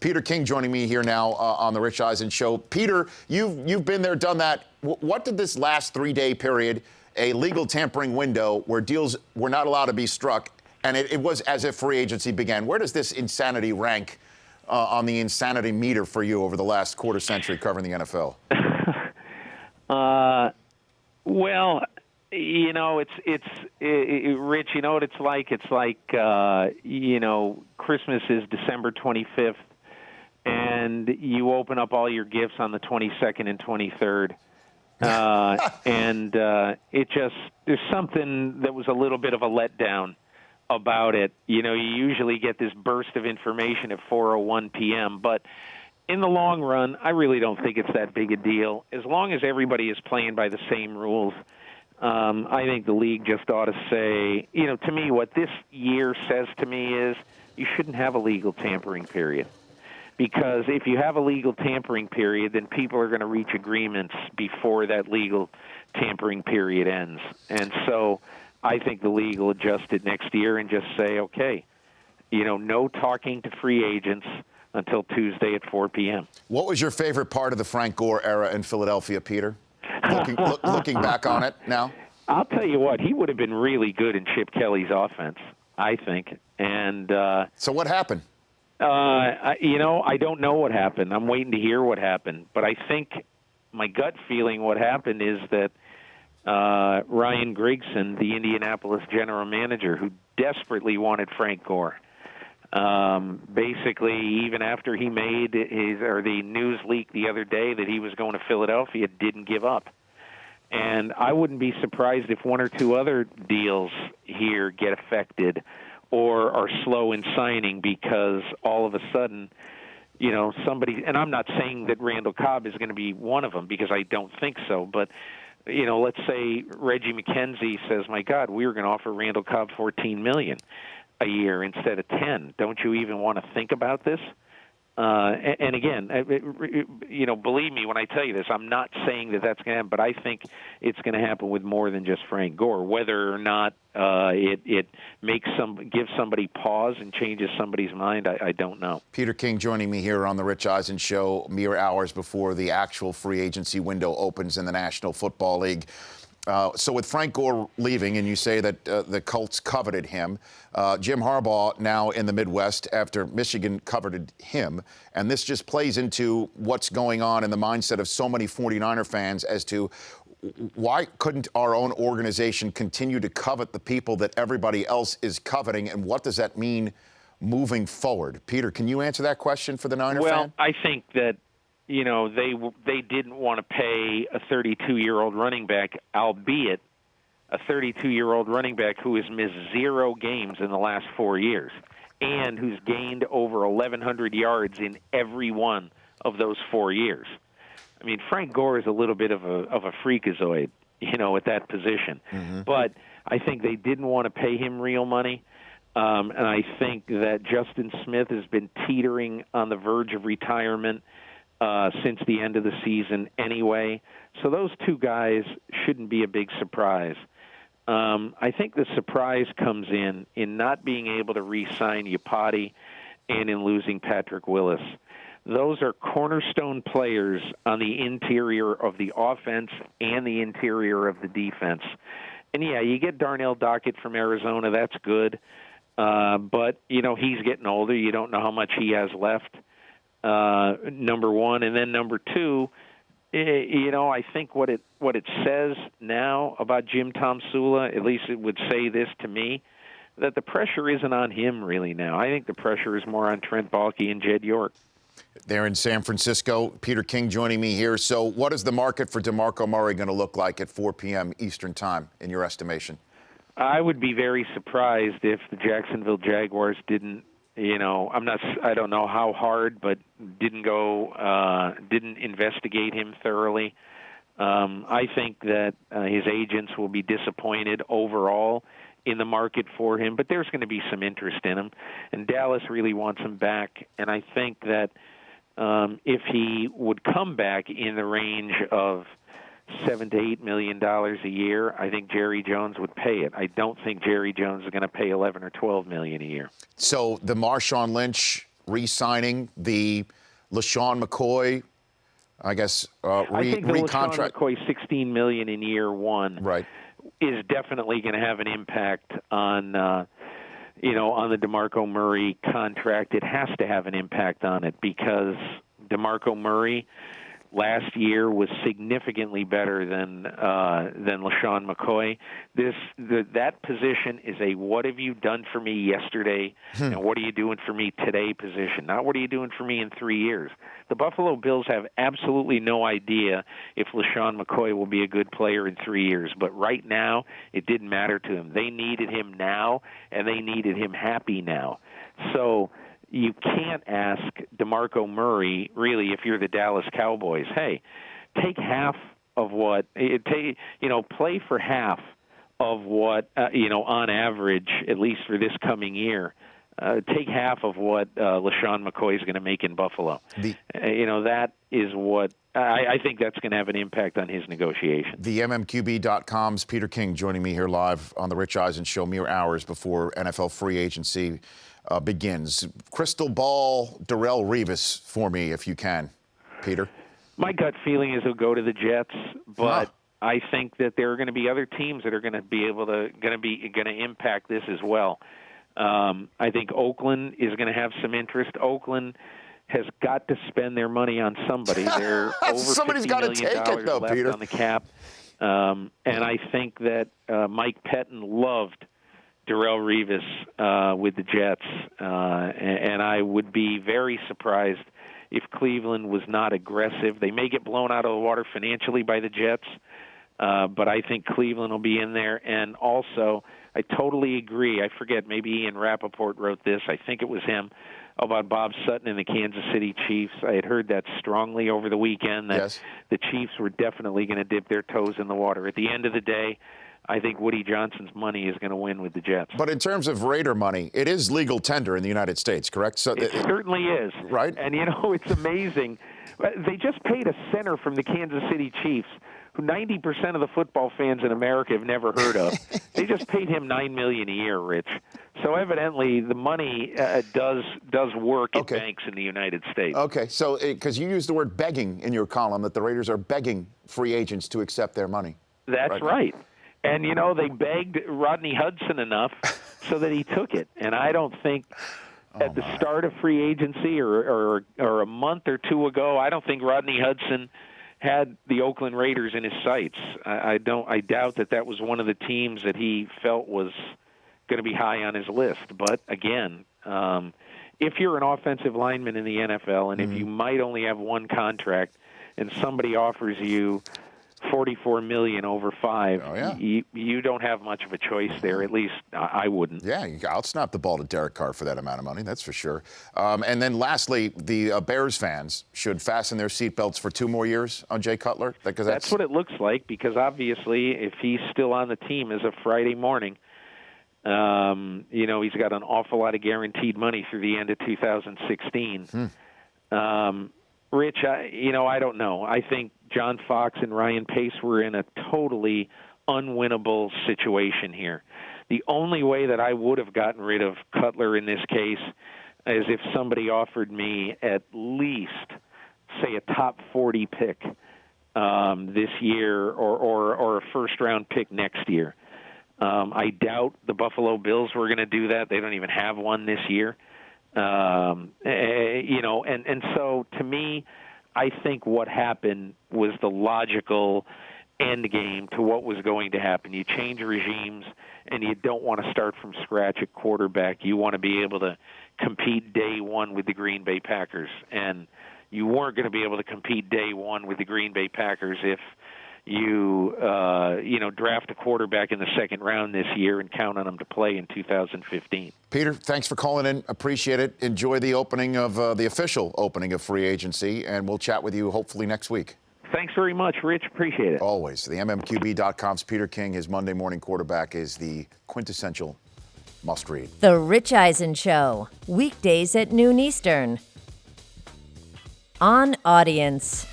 Peter King joining me here now on the Rich Eisen Show. Peter, you've been there, done that. What did this last 3-day period, a legal tampering window where deals were not allowed to be struck, and it was as if free agency began. Where does this insanity rank on the insanity meter for you over the last quarter century covering the NFL? Well, you know, Rich, you know what it's like? It's like, you know, Christmas is December 25th, and you open up all your gifts on the 22nd and 23rd. And there's something that was a little bit of a letdown about it. You know, you usually get this burst of information at 4:01 p.m., but in the long run, I really don't think it's that big a deal. As long as everybody is playing by the same rules, I think the league just ought to say, you know, to me, what this year says to me is you shouldn't have a legal tampering period. Because if you have a legal tampering period, then people are going to reach agreements before that legal tampering period ends. And so I think the league will adjust it next year and just say, okay, you know, no talking to free agents until Tuesday at 4 p.m. What was your favorite part of the Frank Gore era in Philadelphia, Peter? Looking back on it now? I'll tell you what, he would have been really good in Chip Kelly's offense, I think. And so what happened? You know, I don't know what happened. I'm waiting to hear what happened. But I think my gut feeling what happened is that Ryan Grigson, the Indianapolis general manager, who desperately wanted Frank Gore, basically, even after he made the news leak the other day that he was going to Philadelphia, didn't give up. And I wouldn't be surprised if one or two other deals here get affected or are slow in signing because all of a sudden, you know, somebody, and I'm not saying that Randall Cobb is going to be one of them because I don't think so, but, you know, let's say Reggie McKenzie says, my God, we were going to offer Randall Cobb $14 million a year instead of 10. Don't you even want to think about this? And again, you know, believe me when I tell you this, I'm not saying that that's going to happen, but I think it's going to happen with more than just Frank Gore. Whether or not it gives somebody pause and changes somebody's mind, I don't know. Peter King joining me here on the Rich Eisen Show, mere hours before the actual free agency window opens in the National Football League. So with Frank Gore leaving, and you say that the Colts coveted him, Jim Harbaugh now in the Midwest after Michigan coveted him, and this just plays into what's going on in the mindset of so many 49er fans as to why couldn't our own organization continue to covet the people that everybody else is coveting, and what does that mean moving forward? Peter, can you answer that question for the Niner fan? Well, I think that, you know, they didn't want to pay a 32-year-old running back, albeit a 32-year-old running back who has missed 0 games in the last 4 years and who's gained over 1,100 yards in every one of those 4 years. I mean, Frank Gore is a little bit of a freakazoid, you know, at that position. Mm-hmm. But I think they didn't want to pay him real money. And I think that Justin Smith has been teetering on the verge of retirement since the end of the season anyway. So those two guys shouldn't be a big surprise. I think the surprise comes in not being able to re-sign Iupati and in losing Patrick Willis. Those are cornerstone players on the interior of the offense and the interior of the defense. And, yeah, you get Darnell Dockett from Arizona. That's good. But, you know, he's getting older. You don't know how much he has left. Number one, and then number two, you know, I think what it says now about Jim Tomsula, at least it would say this to me, that the pressure isn't on him really now. I think the pressure is more on Trent Baalke and Jed York. They're in San Francisco. Peter King joining me here. So what is the market for DeMarco Murray going to look like at 4 p.m. Eastern time, in your estimation? I would be very surprised if the Jacksonville Jaguars didn't, you know, I don't know how hard, but didn't investigate him thoroughly. I think that his agents will be disappointed overall in the market for him, but there's going to be some interest in him, and Dallas really wants him back. And I think that if he would come back in the range of $7 to $8 million a year, I think Jerry Jones would pay it. I don't think Jerry Jones is going to pay $11 or $12 million a year. So the Marshawn Lynch re-signing the LaShawn McCoy, I guess, I think the LaShawn recontract? McCoy $16 million in year one Right. is definitely going to have an impact on on the DeMarco Murray contract. It has to have an impact on it because DeMarco Murray last year was significantly better than LaShawn McCoy. That position is a what have you done for me yesterday and what are you doing for me today position, not what are you doing for me in 3 years. The Buffalo Bills have absolutely no idea if LaShawn McCoy will be a good player in 3 years, but right now it didn't matter to them. They needed him now, and they needed him happy now. So you can't ask DeMarco Murray, really, if you're the Dallas Cowboys, hey, take half of what, play for half of what, on average, at least for this coming year, take half of what LaShawn McCoy is going to make in Buffalo. That is what I think that's going to have an impact on his negotiation. The MMQB.com's Peter King joining me here live on the Rich Eisen Show mere hours before NFL free agency begins. Crystal ball Darrelle Revis for me, if you can, Peter. My gut feeling is he'll go to the Jets, but I think that there are going to be other teams that are going to be going to impact this as well. I think Oakland is going to have some interest. Oakland has got to spend their money on somebody. They're over Somebody's got to take it, though, left Peter. on the cap, and I think that Mike Pettin loved Darrelle Revis with the Jets, and I would be very surprised if Cleveland was not aggressive. They may get blown out of the water financially by the Jets, but I think Cleveland will be in there. And also, I totally agree. I forget, maybe Ian Rappaport wrote this. I think it was him, about Bob Sutton and the Kansas City Chiefs. I had heard that strongly over the weekend, that the Chiefs were definitely going to dip their toes in the water. At the end of the day, I think Woody Johnson's money is going to win with the Jets. But in terms of Raider money, it is legal tender in the United States, correct? So it certainly is. Right. And, it's amazing. They just paid a center from the Kansas City Chiefs, who 90% of the football fans in America have never heard of. They just paid him $9 million a year, Rich. So evidently the money does work at banks in the United States. Okay, so because you used the word begging in your column, that the Raiders are begging free agents to accept their money. That's right. And, they begged Rodney Hudson enough so that he took it. And I don't think at the start of free agency or a month or two ago, I don't think Rodney Hudson had the Oakland Raiders in his sights. I doubt that was one of the teams that he felt was going to be high on his list. But, again, if you're an offensive lineman in the NFL and if you might only have one contract and somebody offers you $44 million over 5. You don't have much of a choice there. At least I wouldn't. Yeah, I'll snap the ball to Derek Carr for that amount of money. That's for sure. And then lastly, the Bears fans should fasten their seatbelts for 2 more years on Jay Cutler. Because that's what it looks like. Because obviously, if he's still on the team as of Friday morning, he's got an awful lot of guaranteed money through the end of 2016. Rich, I don't know. I think John Fox and Ryan Pace were in a totally unwinnable situation here. The only way that I would have gotten rid of Cutler in this case is if somebody offered me at least, say, a top 40 pick this year or a first-round pick next year. I doubt the Buffalo Bills were going to do that. They don't even have one this year. And so to me, I think what happened was the logical end game to what was going to happen. You change regimes, and you don't want to start from scratch at quarterback. You want to be able to compete day one with the Green Bay Packers, and you weren't going to be able to compete day one with the Green Bay Packers if you draft a quarterback in the second round this year and count on them to play in 2015. Peter, thanks for calling in. Appreciate it. Enjoy the opening of the official opening of free agency, and we'll chat with you hopefully next week. Thanks very much, Rich. Appreciate it. Always. The MMQB.com's Peter King, his Monday morning quarterback, is the quintessential must-read. The Rich Eisen Show, weekdays at noon Eastern. On Audience.